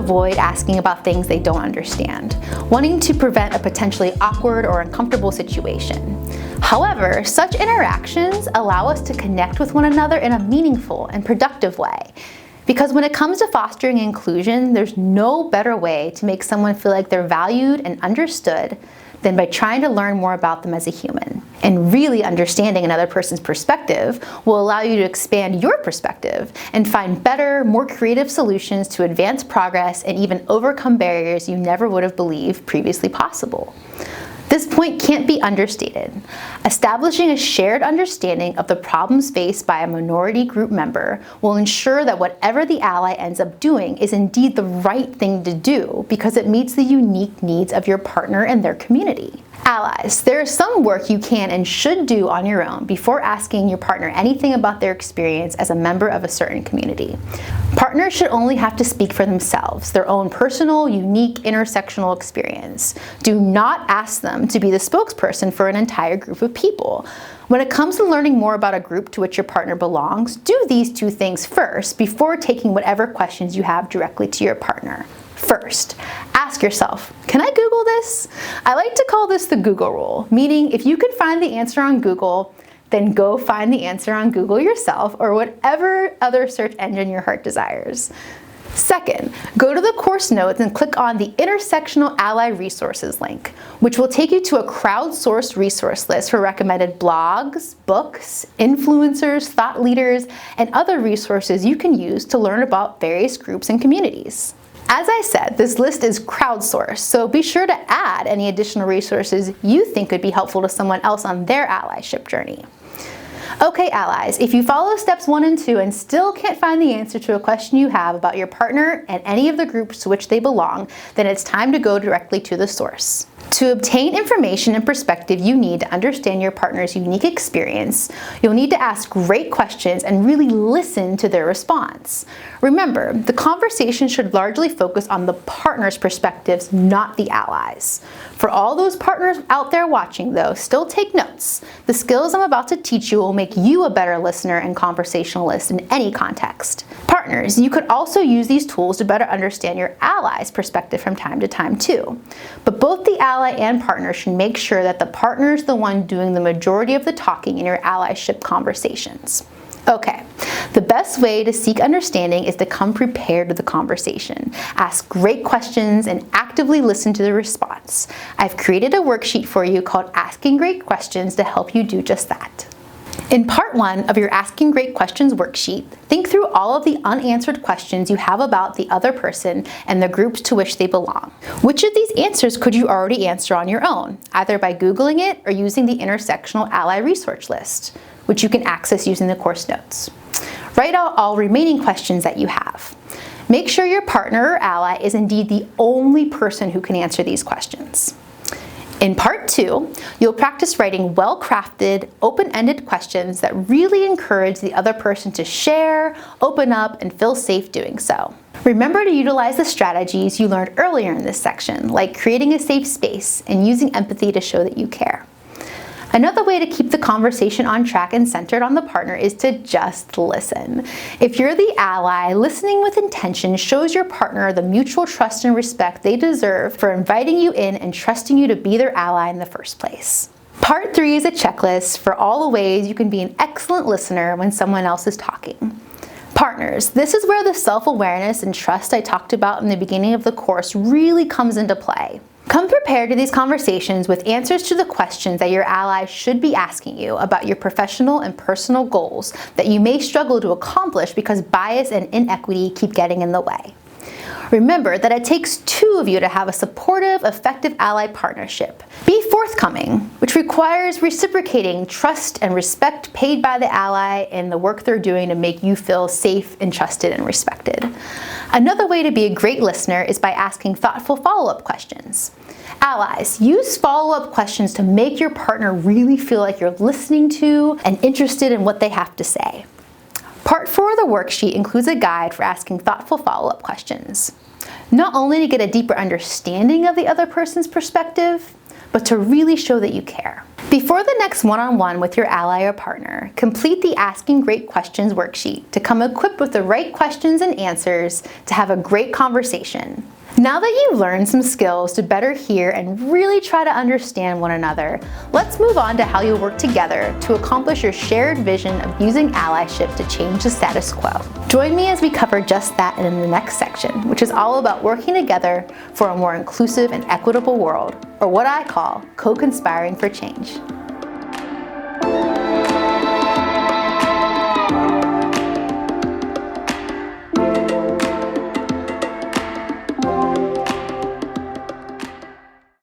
avoid asking about things they don't understand, wanting to prevent a potentially awkward or uncomfortable situation. However, such interactions allow us to connect with one another in a meaningful and productive way. Because when it comes to fostering inclusion, there's no better way to make someone feel like they're valued and understood than by trying to learn more about them as a human. And really understanding another person's perspective will allow you to expand your perspective and find better, more creative solutions to advance progress and even overcome barriers you never would have believed previously possible. This point can't be understated. Establishing a shared understanding of the problems faced by a minority group member will ensure that whatever the ally ends up doing is indeed the right thing to do because it meets the unique needs of your partner and their community. Allies, there is some work you can and should do on your own before asking your partner anything about their experience as a member of a certain community. Partners should only have to speak for themselves, their own personal, unique, intersectional experience. Do not ask them to be the spokesperson for an entire group of people. When it comes to learning more about a group to which your partner belongs, do these two things first before taking whatever questions you have directly to your partner. First, ask yourself, can I Google this? I like to call this the Google rule, meaning if you can find the answer on Google, then go find the answer on Google yourself or whatever other search engine your heart desires. Second, go to the course notes and click on the Intersectional Ally Resources link, which will take you to a crowdsourced resource list for recommended blogs, books, influencers, thought leaders, and other resources you can use to learn about various groups and communities. As I said, this list is crowdsourced, so be sure to add any additional resources you think could be helpful to someone else on their allyship journey. Okay, allies, if you follow steps 1 and 2 and still can't find the answer to a question you have about your partner and any of the groups to which they belong, then it's time to go directly to the source. To obtain information and perspective you need to understand your partner's unique experience, you'll need to ask great questions and really listen to their response. Remember, the conversation should largely focus on the partner's perspectives, not the allies. For all those partners out there watching, though, still take notes. The skills I'm about to teach you will make you a better listener and conversationalist in any context. Partners, you could also use these tools to better understand your ally's perspective from time to time, too. But both the ally and partner should make sure that the partner is the one doing the majority of the talking in your allyship conversations. Okay, the best way to seek understanding is to come prepared to the conversation. Ask great questions and actively listen to the response. I've created a worksheet for you called Asking Great Questions to help you do just that. In part 1 of your Asking Great Questions worksheet, think through all of the unanswered questions you have about the other person and the groups to which they belong. Which of these answers could you already answer on your own, either by Googling it or using the Intersectional Ally Resource List, which you can access using the course notes? Write out all remaining questions that you have. Make sure your partner or ally is indeed the only person who can answer these questions. In part 2, you'll practice writing well-crafted, open-ended questions that really encourage the other person to share, open up, and feel safe doing so. Remember to utilize the strategies you learned earlier in this section, like creating a safe space and using empathy to show that you care. Another way to keep the conversation on track and centered on the partner is to just listen. If you're the ally, listening with intention shows your partner the mutual trust and respect they deserve for inviting you in and trusting you to be their ally in the first place. Part 3 is a checklist for all the ways you can be an excellent listener when someone else is talking. Partners, this is where the self-awareness and trust I talked about in the beginning of the course really comes into play. Come prepared to these conversations with answers to the questions that your ally should be asking you about your professional and personal goals that you may struggle to accomplish because bias and inequity keep getting in the way. Remember that it takes 2 of you to have a supportive, effective ally partnership. Be forthcoming, which requires reciprocating trust and respect paid by the ally in the work they're doing to make you feel safe and trusted and respected. Another way to be a great listener is by asking thoughtful follow-up questions. Allies, use follow-up questions to make your partner really feel like you're listening to and interested in what they have to say. Part 4 of the worksheet includes a guide for asking thoughtful follow-up questions. Not only to get a deeper understanding of the other person's perspective, but to really show that you care. Before the next one-on-one with your ally or partner, complete the Asking Great Questions worksheet to come equipped with the right questions and answers to have a great conversation. Now that you've learned some skills to better hear and really try to understand one another, let's move on to how you'll work together to accomplish your shared vision of using allyship to change the status quo. Join me as we cover just that in the next section, which is all about working together for a more inclusive and equitable world, or what I call co-conspiring for change.